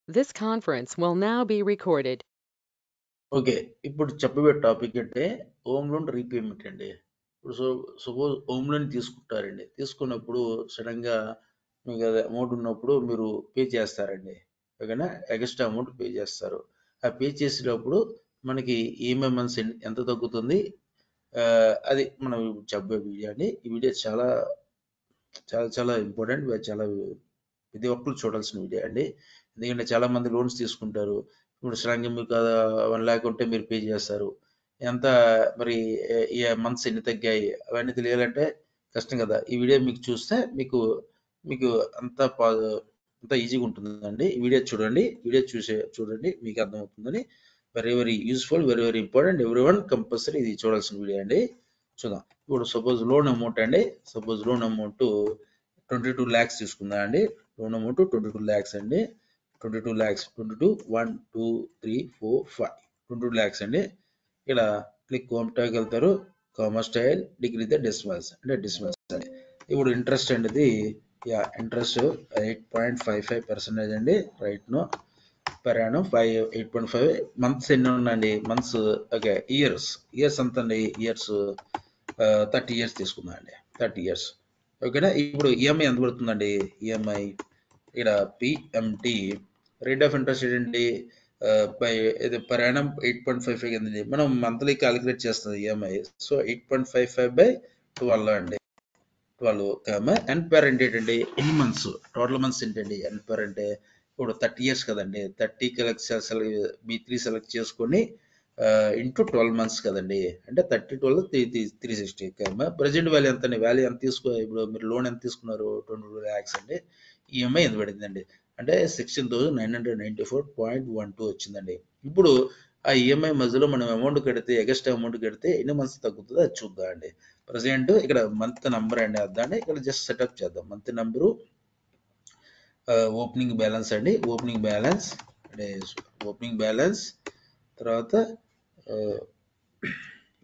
This conference will now be recorded. Okay. ఇప్పుడు చెప్పబోయే topic అంటే హోమ్ లోన్ రీపేమెంట్ అండి. ఇప్పుడు సపోజ్ హోమ్ లోన్ తీసుకుంటారండి. తీసుకున్నప్పుడు సడెన్‌గా మీకు అది అమౌంట్ ఉన్నప్పుడు మీరు పే చేస్తారండి. ఓకేనా? ఎక్స్‌ట్రా అమౌంట్ పే చేస్తారు. ఆ పే చేసేటప్పుడు మనకి ఈఎంఐ మంత్స్ ఎంత తగ్గుతుంది? అది మనం చెప్పే వీడియో అండి. ఈ వీడియో చాలా చాలా చాలా ఇంపార్టెంట్. చాలా ప్రతి ఒక్కరు చూడాల్సిన వీడియో అండి. ఎందుకంటే చాలామంది లోన్స్ తీసుకుంటారు. ఇప్పుడు సడన్‌గా మీకు 1,00,000 ఉంటే మీరు పే చేస్తారు. ఎంత మరి ఈ మంత్స్ ఎన్ని తగ్గాయి అవన్నీ తెలియాలంటే కష్టం కదా! ఈ వీడియో మీకు చూస్తే మీకు మీకు అంతా అంతా ఈజీగా ఉంటుందండి. ఈ వీడియో చూడండి. వీడియో చూడండి మీకు అర్థమవుతుందని. Very very useful, very very important. Everyone compulsory ఇది చూడాల్సిన వీడియో అండి. చూద్దాం. ఇప్పుడు సపోజ్ లోన్ అమౌంట్ అండి. సపోజ్ లోన్ అమౌంట్ 22 లాక్స్ తీసుకుందాం అండి. లోన్ అమౌంట్ 22 లాక్స్ అండి. 22 లాక్స్ 22 1 2 3 4 5 22 లాక్స్ అండి. ఇక్కడ క్లిక్ హోమ్ టాబ్‌కి వెళ్తారు. Comma style decrease the decimals అంటే డెసిమల్స్ అండి. ఇప్పుడు ఇంట్రెస్ట్ అనేది ఇంట్రెస్ట్ 8.55% అండి. Right no per annum 8.5 months ఎన్ని ఉన్నాయండి? మంత్స్ ఓకే ఇయర్స్ ఎంత అండి? ఇయర్స్ 30 ఇయర్స్ తీసుకుందాం అండి. 30 ఇయర్స్ ఓకేనా? ఇప్పుడు ఈఎంఐ ఎంత పడుతుందండి? ఈఎంఐ ఇక్కడ పిఎంటి రేట్ ఆఫ్ ఇంట్రెస్ట్ ఏంటండి? బై ఇది పర్ యానం 8.55 కదండి. మనం మంత్లీ క్యాలిక్యులేట్ చేస్తుంది ఈఎంఐ. సో 8.55/12 అండి. 12 ఎన్ పేర్ అంటే ఏంటండి? ఎన్ని మంత్స్ టోటల్ మంత్స్ ఏంటండి? ఎన్ పేర్ అంటే ఇప్పుడు 30 ఇయర్స్ కదండి. 30 B3 సెలెక్ట్ చేసుకొని ఇంటూ 12 మంత్స్ కదండి. అంటే 30 12 360 ప్రజెంట్ వాల్యూ ఎంత అండి? వాల్యూ ఎంత ఇప్పుడు మీరు లోన్ ఎంత తీసుకున్నారు? 22 ల్యాక్స్ అండి. ఈఎంఐ ఎంత పడిందండి? అంటే 16,994.12 వచ్చిందండి. ఇప్పుడు ఆ ఈఎంఐ మధ్యలో మనం అమౌంట్ కడితే ఎక్స్ట్రా అమౌంట్ కడితే ఎన్ని మంత్స్ తగ్గుతుందో అది చూద్దాం అండి. ప్రజెంట్ ఇక్కడ మంత్ నంబర్ అండి అదాన్ని ఇక్కడ జస్ట్ సెటప్ చేద్దాం. మంత్ నంబరు ఓపెనింగ్ బ్యాలెన్స్ అండి. ఓపెనింగ్ బ్యాలెన్స్ అంటే ఓపెనింగ్ బ్యాలెన్స్ తర్వాత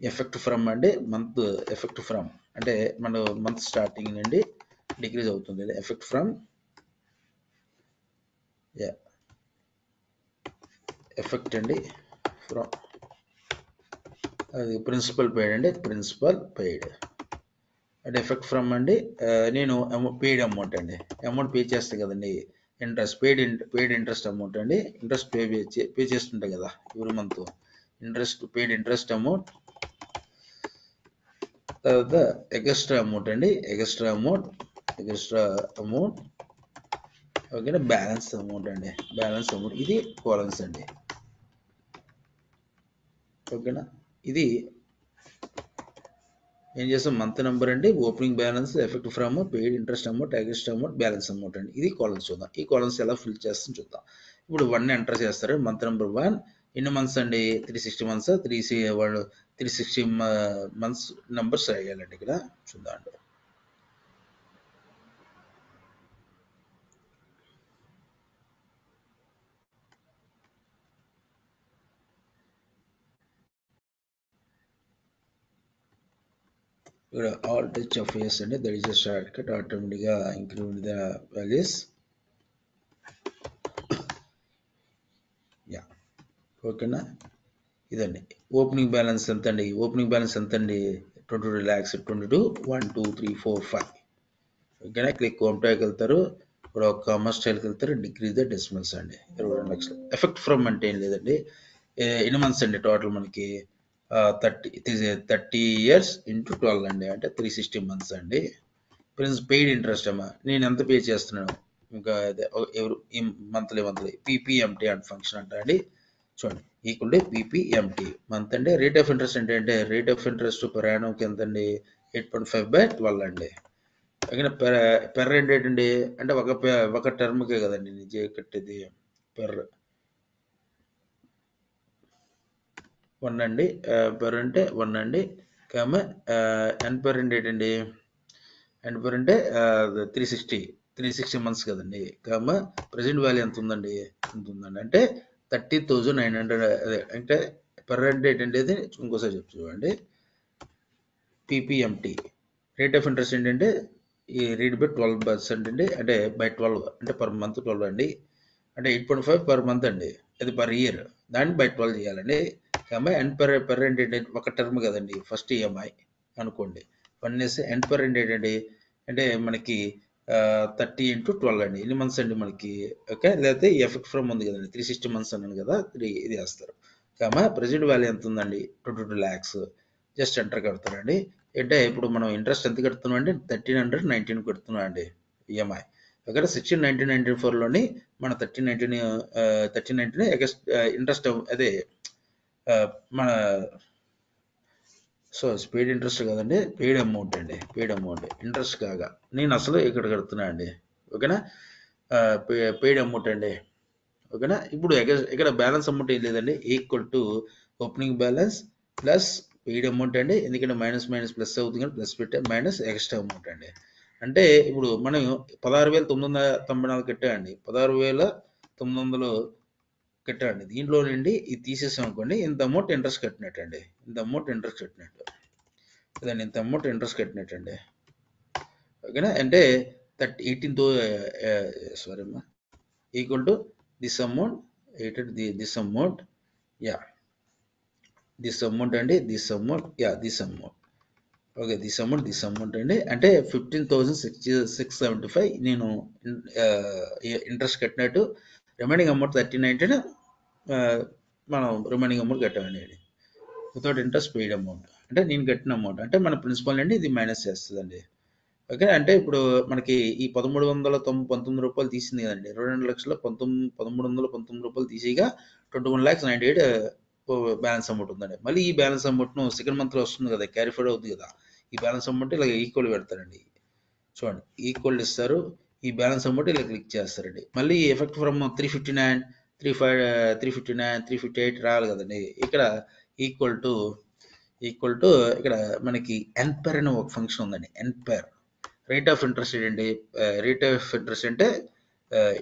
ఎఫెక్ట్ ఫ్రమ్ అండి. మంత్ ఎఫెక్ట్ ఫ్రమ్ అంటే మన మంత్ స్టార్టింగ్ నుండి డిక్రీజ్ అవుతుంది. ఎఫెక్ట్ ఫ్రమ్ ఎఫెక్ట్ అండి ఫ్రమ్ అది ప్రిన్సిపల్ పెయిడ్ అండి. ప్రిన్సిపల్ పెయిడ్ అంటే ఎఫెక్ట్ ఫ్రమ్ అండి. నేను పెయిడ్ అమౌంట్ అండి. అమౌంట్ పే చేస్తాను కదండి. ఇంట్రెస్ట్ పెయిడ్ ఇంట్రెస్ట్ అమౌంట్ అండి. ఇంట్రెస్ట్ పే చేస్తుంటాయి కదా ఎవరి మంత్. పెయిడ్ ఇంట్రెస్ట్ అమౌంట్ తర్వాత ఎక్స్ట్రా అమౌంట్ అండి. ఎక్స్ట్రా అమౌంట్ ఓకేనా. బ్యాలెన్స్ అమౌంట్ అండి. బ్యాలెన్స్ అమౌంట్ ఇది కాలమ్స్ అండి. ఓకేనా. ఇది ఏం చేస్తాం? మంత్ నెంబర్ అండి, opening balance, effect from, paid interest amount, extra amount, balance amount అండి. ఇది కాలమ్స్ చూద్దాం. ఈ కాలమ్స్ ఎలా ఫిల్ చేస్తాం చూద్దాం. ఇప్పుడు 1 ఎంటర్ చేస్తారు. మంత్ నెంబర్ 1 ఎన్ని మంత్స్ అండి? 360 మంత్స్. 360 మంత్స్ నెంబర్స్ రాయాలండి ఇక్కడ. చూద్దాం అండి. ఇక్కడ ఆల్ టచ్ ఆఫ్ ఎస్ అండి. That is a short cut. ఆటోమేటిక్గా ఇంక్లూడ్ ద వాల్యూస్. యా ఓకేనా. ఇదండి ఓపెనింగ్ బ్యాలెన్స్ ఎంత అండి? ఓపెనింగ్ బ్యాలెన్స్ ఎంత అండి? 22 lakhs. 22 1 2 3 4 5 ఓకేనా. క్లిక్ హోమ్ టాబ్‌కి వెళ్తారు. ఇప్పుడు ఒక కామర్స్ స్టైల్కి వెళ్తారు. డిక్రీజ్ ద డెసిమల్స్ అండి. 22 లక్షలు. ఎఫెక్ట్ ఫ్రమ్ అంటే ఏం లేదండి. ఎన్ని మంత్స్ అండి టోటల్ మనకి? 30 ఇయర్స్ ఇంటూ 12 అండి. అంటే 360 మంత్స్ అండి. పెయిడ్ ఇంట్రెస్ట్ అమ్మా నేను ఎంత పే చేస్తున్నాను ఇంకా ఎవరు మంత్లీ పీపీఎంటీ అండ్ ఫంక్షన్ అంట అండి. చూడండి ఈక్వల్ టు పీపీఎంటీ మంత్ అంటే రేట్ ఆఫ్ ఇంట్రెస్ట్ అంటే రేట్ ఆఫ్ ఇంట్రెస్ట్ పర్ యానంకి ఎంత అండి? 8.5/12 అండి. ఓకేనా. పెర్ అంటే ఏంటండి? అంటే ఒక టర్మ్కే కదండి నేను కట్టేది. పెర్ 1 అండి. పెర్ అంటే 1 అండి. కామ ఎన్ పెర్ అంటే ఏంటండి? అండ్ పేరు అంటే 360 మంత్స్ కదండి. కామ ప్రజెంట్ వాల్యూ ఎంత ఉందండి? ఎంత ఉందండి అంటే 30,900. అదే అంటే పర్ అంటే ఏంటంటే ఇంకోసారి చెప్పు చూడండి. పీపీఎంటీ రేట్ ఆఫ్ ఇంట్రెస్ట్ ఏంటంటే ఈ రేట్ బై 12% అండి. అంటే బై 12 అంటే పర్ మంత్ 12 అండి. అంటే 8.5 పర్ మంత్ అండి, అది పర్ ఇయర్. దాన్ని బై 12 చేయాలండి. ఎండ్ పర్ ఎండ్ ఏంటంటే ఒక టర్మ్ కదండి, ఫస్ట్ ఈఎంఐ అనుకోండి. 1 ఎండ్ పర్ ఎండ్ ఏంటండి అంటే మనకి 30 into 12 అండి. ఎన్ని మంత్స్ అండి మనకి? ఓకే, లేకపోతే ఎఫెక్ట్ ఫ్రమ్ ఉంది కదండి, 360 months అన్నాను కదా, ఇది వేస్తారు. ప్రెజెంట్ వాల్యూ ఎంత ఉందండి? 22 lakhs. Just enter కడతారండి. అంటే ఇప్పుడు మనం ఇంట్రెస్ట్ ఎంత కడుతున్నాం అంటే 1319 కడుతున్నాం అండి ఈఎంఐ. ఓకే, 16,1994లోని మన 1319 ఇంట్రెస్ట్ అదే మన పెయిడ్ ఇంట్రెస్ట్ కదండి, పెయిడ్ అమౌంట్ అండి, పెయిడ్ అమౌంట్ ఇంట్రెస్ట్ కాగా నేను అసలు ఇక్కడ కడుతున్నా అండి. ఓకేనా, పెయిడ్ అమౌంట్ అండి. ఓకేనా, ఇప్పుడు ఇక్కడ బ్యాలెన్స్ అమౌంట్ ఏం లేదండి, equal to opening balance plus paid amount అండి. ఎందుకంటే మైనస్ ప్లస్ అవుతుంది కానీ ప్లస్ పెట్టే మైనస్ ఎక్స్ట్రా అమౌంట్ అండి. అంటే ఇప్పుడు మనం 16,994 కట్టామండి, 16,900 కట్టామండి. దీంట్లో నుండి ఇది తీసేసాం అనుకోండి, ఇంత అమౌంట్ ఇంట్రెస్ట్ కట్టినట్టు అండి, ఇంత అమౌంట్ ఇంట్రెస్ట్ కట్టినట్టు ఇదండి, ఇంత అమౌంట్ ఇంట్రెస్ట్ కట్టినట్టు అండి. ఓకేనా, అంటే 18తో సారీ అమ్మా, equal to this amount this amount this amount అండి, this amount okay, this amount అండి. అంటే 15,675 నేను ఇంట్రెస్ట్ కట్టినట్టు. రిమైనింగ్ అమౌంట్ 1319 మనం రిమైనింగ్ అమౌంట్ కట్టామండి. వితౌట్ ఇంట్రెస్ట్ పెయిడ్ అమౌంట్ అంటే నేను కట్టిన అమౌంట్, అంటే మన ప్రిన్సిపల్ నుండి ఇది మైనస్ చేస్తుందండి. ఓకే, అంటే ఇప్పుడు మనకి ఈ 1,319 రూపాయలు తీసింది కదండి, 22,13,19 రూపాయలు తీసిగా 21,98 బ్యాలెన్స్ అమౌంట్ ఉందండి. మళ్ళీ ఈ బ్యాలెన్స్ అమౌంట్ను సెకండ్ మంత్లో వస్తుంది కదా, క్యారీ ఫార్వర్డ్ అవుతుంది కదా, ఈ బ్యాలెన్స్ అమౌంట్ ఇలా ఈక్వల్ పెడతారండి. చూడండి, ఈక్వల్ ఇస్తారు, ఈ బ్యాలెన్స్ అమౌంట్ ఇలా క్లిక్ చేస్తారండి. మళ్ళీ ఎఫెక్ట్ ఫ్రమ్ 359 358 రావాలి కదండి. ఇక్కడ ఈక్వల్ టు ఇక్కడ మనకి ఎన్పైర్ అనే ఒక ఫంక్షన్ ఉందండి. ఎన్పైర్ రేట్ ఆఫ్ ఇంట్రెస్ట్ ఏంటండి? రేట్ ఆఫ్ ఇంట్రెస్ట్ అంటే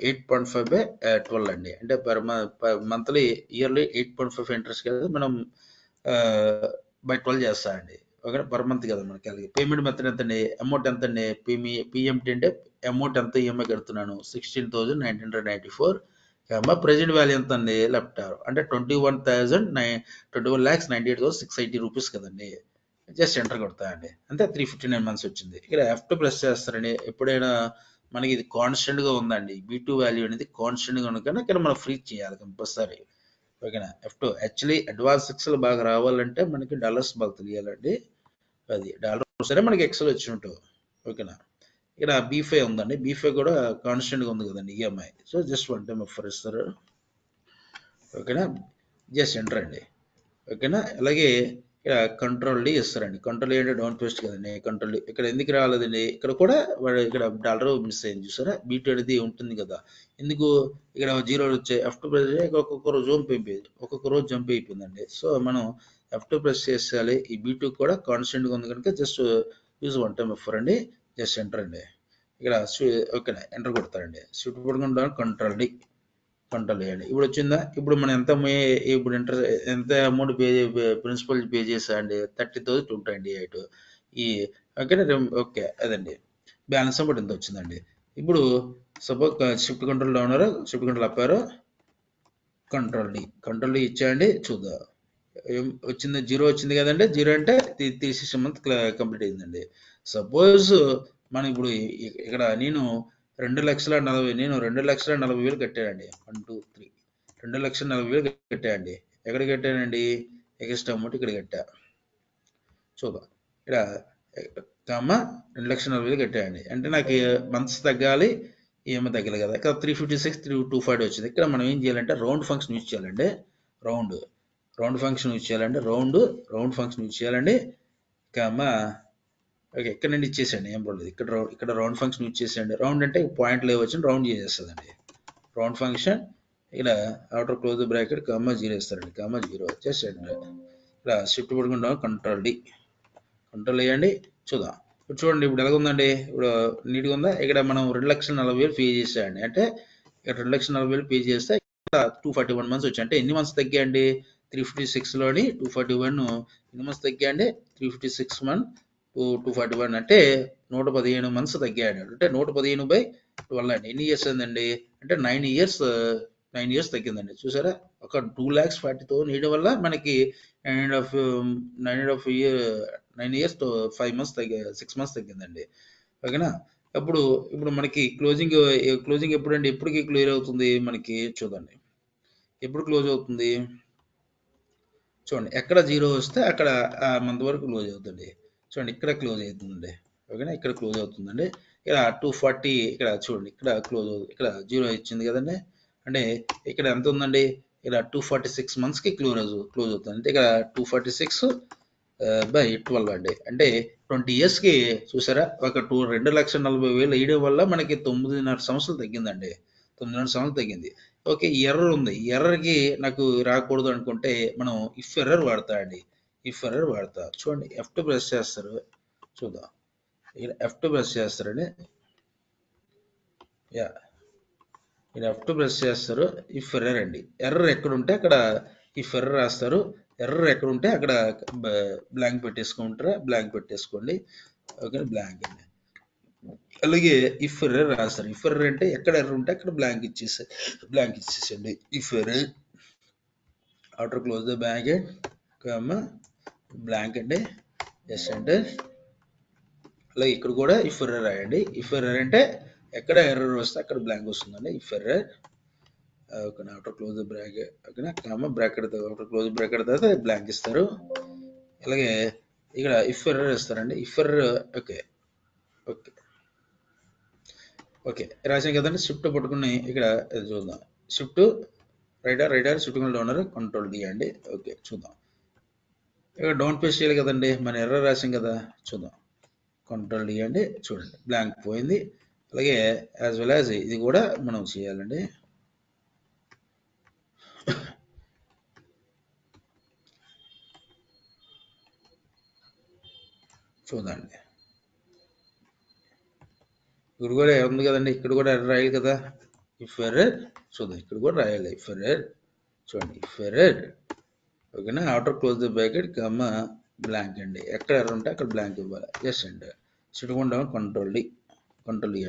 8.5/12 అండి. అంటే పర్ మంత్లీ ఇయర్లీ 8.5 ఇంట్రెస్ట్ కదా, మనం బై 12 చేస్తామండి. ఓకే, పర్ మంత్ కదా మనకి. అలాగే పేమెంట్ మెథడ్ ఎంత అండి? అమౌంట్ ఎంత అండి? పిఎంటీ అంటే అమౌంట్ ఎంత ఈఎంఐ కడుతున్నాను? 16,994. ప్రెజెంట్ వాల్యూ ఎంత అండి? లెఫ్ట్ అంటే 21,98,680 రూపీస్ కదండి. జస్ట్ ఎంటర్ కొడతా అండి, అంతే. 359 months వచ్చింది. ఇక్కడ F2 ప్రెస్ చేస్తారండి. ఎప్పుడైనా మనకి ఇది కాన్స్టెంట్ గా ఉందండి, B2 వాల్యూ అనేది కాన్స్టెంట్ గా ఉంది కానీ ఇక్కడ మనం ఫ్రీజ్ చేయాలి కంపల్సరీ. ఓకేనా, F2 యాక్చువల్లీ అడ్వాన్స్ ఎక్సెల్ బాగా రావాలంటే మనకి డాలర్స్ బాగా తెలియాలండి. అది డాలర్ సరే మనకి ఎక్సెల్ వచ్చినట్టు. ఓకేనా, ఇక్కడ B5 ఉందండి, B5 కూడా కాన్స్టెంట్ గా ఉంది కదండి EMI. So just 1 time offer ఇస్తారు. ఓకేనా, జస్ట్ ఎంటర్ అండి. ఓకేనా, అలాగే ఇక్కడ కంట్రోల్ డి ఇస్తారండి. కంట్రోల్ అంటే డౌన్ పేస్ట్ కదండి, కంట్రోల్ డి. ఇక్కడ ఎందుకు రాలేదండి? ఇక్కడ కూడా ఇక్కడ డాలర్ మిస్ అయింది చూసారా, B2 అనేది ఉంటుంది కదా. ఎందుకు ఇక్కడ 0 వచ్చాయి? F2 ప్రెస్ ఒక్కొక్క రోజు జంప్ అయిపోయిందండి. సో మనం F2 ప్రెస్ చేసేయాలి. ఈ B2 కూడా కాన్స్టెంట్గా ఉంది కనుక జస్ట్ యూజ్ 1 time ఆఫర్ అండి, జస్ట్ ఎంటర్ అండి. ఇక్కడ ఓకేనా, ఎంటర్ కొడతారండి. స్విఫ్ట్ పడుకుంటా కంట్రోల్ చేయండి. ఇప్పుడు వచ్చిందా? ఇప్పుడు మనం ఇప్పుడు ఎంత అమౌంట్ ప్రిన్సిపల్ పే చేసా అండి? 30,228. ఈ ఓకేనా, ఓకే అదండి బ్యాలెన్స్ అమౌంట్ ఎంత వచ్చిందండి. ఇప్పుడు suppose shift control down arrow, shift control up arrow, control D ఇచ్చాయండి. చూద్దాం వచ్చింది. 0 వచ్చింది కదండి. 0 అంటే 360 months కంప్లీట్ అయిందండి. సపోజ్ మనం ఇప్పుడు ఇక్కడ నేను 2,40,000 కట్టానండి. 1 2 3 2,40,000 కట్టానండి. ఎక్కడ కట్టానండి? ఎక్స్ట్రా అమౌంట్ ఇక్కడ కట్టా. చూద్దాం, ఇక్కడ 2,40,000 కట్టానండి. అంటే నాకు మంత్స్ తగ్గాలి, ఏమో తగ్గాలి కదా. ఇక్కడ 356 325 వచ్చింది. ఇక్కడ మనం ఏం చేయాలంటే రౌండ్ ఫంక్షన్ యూజ్ చేయాలండి. రౌండ్ ఫంక్షన్ యూజ్ చేయాలండి. రౌండ్ ఫంక్షన్ యూజ్ చేయాలండి. ఓకే, ఇక్కడ నుండి ఇచ్చేసండి, ఏం పర్లేదు. ఇక్కడ రౌండ్ ఫంక్షన్ యూజ్ చేసేయండి. రౌండ్ అంటే పాయింట్లు వచ్చి రౌండ్ చేసేస్తుందండి. రౌండ్ ఫంక్షన్ ఇక్కడ అవుటర్ క్లోజ్ బ్రాకెట్ 0 ఇస్తారండి. 0 వచ్చేసండి. ఇక్కడ షిఫ్ట్ పడుకుంటాం, కంట్రోల్ వేయండి. చూద్దాం. ఇప్పుడు చూడండి, ఇప్పుడు ఎలాగుందండి? ఇప్పుడు నీట్గా ఉందా? ఇక్కడ మనం 2,40,000 పే చేసామండి. అంటే ఇక్కడ 2,40,000 పే చేస్తే ఇక్కడ 241 months వచ్చాయి. అంటే ఎన్ని మంత్స్ తగ్గాయండి? 356లోని 241 ఎన్ని మంత్స్ తగ్గాయండి? 356 months 241 అంటే 115 మంత్స్ తగ్గాడు. అంటే 115/12 అండి. ఎన్ని ఇయర్స్ అయిందండి? అంటే 9 ఇయర్స్ తగ్గిందండి. చూసారా? ఒక 2,40,000 వేయడం వల్ల మనకి 9.5 ఇయర్ 9 ఇయర్స్ 5 మంత్స్ 6 మంత్స్ తగ్గిందండి. ఓకేనా? ఇప్పుడు మనకి క్లోజింగ్ ఎప్పుడండి? ఎప్పటికి క్లియర్ అవుతుంది మనకి చూడండి. ఎప్పుడు క్లోజ్ అవుతుంది? చూడండి, ఎక్కడ 0 వస్తే అక్కడ ఆ మంత్ వరకు క్లోజ్ అవుతుంది. చూడండి, ఇక్కడ క్లోజ్ అవుతుందండి. ఓకేనా? ఇక్కడ క్లోజ్ అవుతుందండి. ఇక్కడ 240 ఇక్కడ చూడండి, ఇక్కడ క్లోజ్ అవుతుంది. ఇక్కడ 0 ఇచ్చింది కదండి. అంటే ఇక్కడ ఎంత ఉందండి? ఇక్కడ 246 మంత్స్కి క్లోజ్ అవుతుంది. అంటే ఇక్కడ 246/12 అండి. అంటే 20 ఇయర్స్కి చూసారా, ఒక 2,40,000 వేయడం వల్ల మనకి 9.5 సంవత్సరాలు తగ్గిందండి. 9.5 సంవత్సరాలు తగ్గింది. ఓకే, ఈ ఎర్రర్ ఉంది. ఈ ఎర్రర్కి నాకు రాకూడదు అనుకుంటే మనం ఇఫ్ ఎర్రర్ వాడతా అండి. ఇఫ్ ఎర్రర్ వాడతా. చూడండి, F2 ప్రెస్ చేస్తారు. చూద్దాం, ఇక్కడ F2 ప్రెస్ చేస్తారండి. యా, ఇక్కడ F2 ప్రెస్ చేస్తారు. ఇఫ్ ఎర్రర్ అండి. ఎర్రర్ ఎక్కడ ఉంటే అక్కడ ఇఫ్ ఎర్రర్ రాస్తారు. ఎర్రర్ ఎక్కడ ఉంటే అక్కడ బ్లాంక్ పెట్టేసుకుంటారా, బ్లాంక్ పెట్టేసుకోండి. ఓకే, బ్లాంక్ అండి. అలాగే ఇఫ్ ఎర్రర్ రాస్తారు. ఇఫ్ ఎర్రర్ అంటే ఎక్కడ ఎర్రర్ ఉంటే అక్కడ బ్లాంక్ ఇచ్చేసండి. If error after close the bracket blank అండి. Yes enter. అలాగే ఇక్కడ కూడా ఇఫ్ ఎర్రర్ రాయండి. ఇఫ్ ఎర్రర్ అంటే ఎక్కడ ఎర్రర్ వస్తే అక్కడ బ్లాంక్ వస్తుందండి. ఇఫ్ ఎర్రర్ ఓకేనా, ఆఫ్టర్ క్లోజ్ ద బ్రాకెట్ ఓకేనా, బ్రాకెట్ ఆఫ్టర్ క్లోజ్ బ్రాకెట్ తర్వాత బ్లాంక్ ఇస్తారు. అలాగే ఇక్కడ ఇఫ్ ఎర్రర్ ఇస్తారండి. If error okay okay okay రాసాం కదండి. షిఫ్ట్ పట్టుకుని ఇక్కడ చూద్దాం. Shift right arrow shift down arrow control D అండి. ఓకే, చూద్దాం. ఇక్కడ డౌన్ పేజ్ చేయాలి కదండి, మన ఎర్రర్ రాసాం కదా. చూద్దాం, కంట్రోల్ డి అండి. చూడండి, బ్లాంక్ పోయింది. అలాగే యాజ్ వెల్ యాజ్ ఇది కూడా మనం చేయాలండి. చూడండి, ఇక్కడ కూడా ఉంది కదండి. ఇక్కడ కూడా ఎర్రర్ రాయాలి కదా. ఇఫ్ ఎర్రర్ చూద్దాం, ఇక్కడ కూడా రాయాలి ఇఫ్ ఎర్రర్. చూడండి, ఇఫ్ ఎర్రర్ ఓకేనా, after close the bracket blank అండి. ఎక్కడ ఎర్రర్ ఉంటే అక్కడ బ్లాంక్ ఇవ్వాలి. ఎస్ అండి. చిట్టుకుండా కంట్రోల్ డి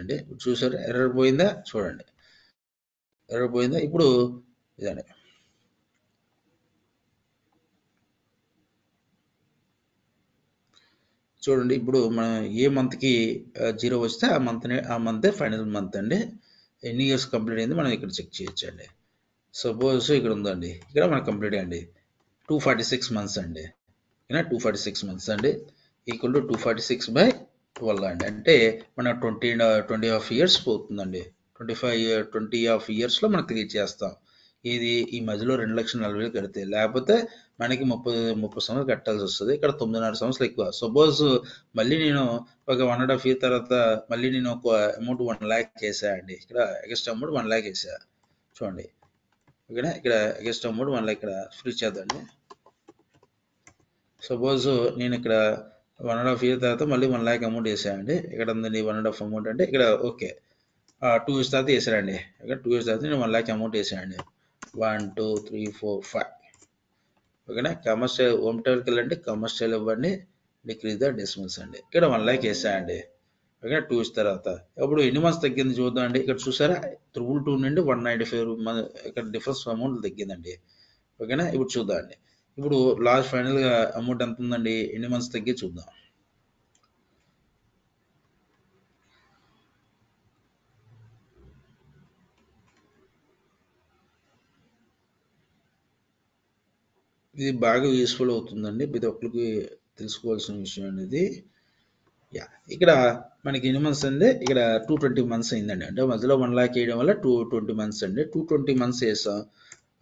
అండి. చూసారు ఎర్రర్ పోయిందా? చూడండి, ఎర్రర్ పోయిందా? ఇప్పుడు ఇదండి. చూడండి, ఇప్పుడు మనం ఏ మంత్కి 0 వస్తే ఆ మంతే ఫైనల్ మంత్ అండి. ఎన్ని ఇయర్స్ కంప్లీట్ అయింది మనం ఇక్కడ చెక్ చేయొచ్చు అండి. సపోజ్ ఇక్కడ ఉందండి, ఇక్కడ మనకు కంప్లీట్ అయ్యండి 246 మంత్స్ అండి. 246 మంత్స్ అండి ఈక్వల్ టు 246/12 అండి. అంటే మన 20 ఇయర్స్ పోతుందండి. 20 ఇయర్స్లో మనం క్లియర్ చేస్తాం. ఇది ఈ మధ్యలో 2,40,000 కడితే, లేకపోతే మనకి 30 సంవత్సరాలు కట్టాల్సి వస్తుంది. ఇక్కడ 9.5 సంవత్సరాలు ఎక్కువ. సపోజ్ మళ్ళీ నేను ఒక 1.5 ఇయర్ తర్వాత మళ్ళీ నేను ఒక అమౌంట్ 1 lakh వేసా అండి. ఇక్కడ ఎక్స్ట్రా అమౌంట్ 1 lakh వేసా. చూడండి, ఓకేనా, ఇక్కడ ఎక్స్ట్రా అమౌంట్ 1 lakh ఇక్కడ ఫ్రీ చేద్దండి. సపోజ్ నేను ఇక్కడ 1.5 ఇయర్ తర్వాత మళ్ళీ 1 lakh అమౌంట్ వేసానండి. ఇక్కడ ఉందండి 1.5 అమౌంట్ అంటే ఇక్కడ ఓకే 2 ఇయర్స్ తర్వాత వేసానండి. ఇక్కడ 2 ఇయర్స్ తర్వాత నేను 1 lakh అమౌంట్ వేసానండి. 1 2 3 4 5 ఓకేనా. కమర్షియల్ హోమ్ టైల్కి వెళ్ళండి, కమర్షియల్ ఇవ్వండి, డిక్రీజ్ ద డెసిమల్స్ అండి. ఇక్కడ 1 lakh వేసానండి. ఓకేనా, 2 ఇయర్స్ తర్వాత. ఇప్పుడు ఎన్ని మంత్స్ తగ్గింది చూద్దాం అండి. ఇక్కడ చూసారా 222 నుండి 195 ఇక్కడ డిఫరెన్స్ అమౌంట్ తగ్గిందండి. ఓకేనా, ఇప్పుడు చూద్దాం అండి. ఇప్పుడు లాస్ట్ ఫైనల్గా అమౌంట్ ఎంత ఉందండి, ఎన్ని మంత్స్ తగ్గి చూద్దాం. ఇది బాగా యూస్ఫుల్ అవుతుందండి, ప్రతి ఒక్కరికి తెలుసుకోవాల్సిన విషయం అనేది. యా, ఇక్కడ మనకి ఎన్ని మంత్స్ అండి, ఇక్కడ 220 మంత్స్ అయిందండి. అంటే మధ్యలో 1 lakh వేయడం వల్ల 220 మంత్స్ అండి. 220 మంత్స్ వేసాం.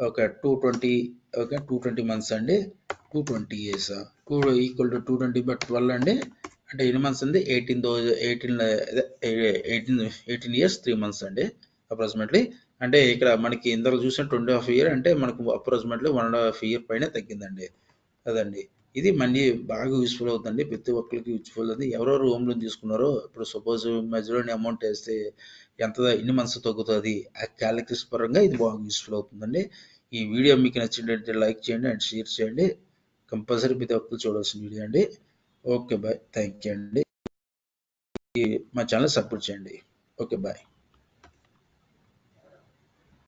ఓకే 220 మంత్స్ అండి. 220 వేసాం. 2 ఈక్వల్ టు 220/12 అండి. అంటే ఎన్ని మంత్స్ అండి, 18 ఇయర్స్ 3 మంత్స్ అండి అప్రాక్సిమేట్లీ. అంటే ఇక్కడ మనకి ఇందులో చూసిన 2.5 ఇయర్ అంటే మనకు అప్రాక్సిమేట్లీ 1.5 ఇయర్ పైన తగ్గిందండి. అదండి, ఇది మనీ బాగా యూస్ఫుల్ అవుతుంది. ప్రతి ఒక్కరికి యూస్ఫుల్ అవుతుంది. ఎవరెవరు హోమ్ లోన్ తీసుకున్నారో ఇప్పుడు సపోజ్ మధ్యలోని అమౌంట్ వేస్తే ఎన్ని మంత్స్ తగ్గుతుంది ఆ క్యాలిక్యులేషన్ పరంగా ఇది బాగా యూస్ఫుల్ అవుతుందండి. ఈ వీడియో మీకు నచ్చినట్లయితే లైక్ చేయండి అండ్ షేర్ చేయండి. కంపల్సరీ ప్రతి ఒక్కరు చూడాల్సిన వీడియో అండి. ఓకే. బాయ్. థ్యాంక్ యూ అండి. మా ఛానెల్ సపోర్ట్ చేయండి. ఓకే. బాయ్.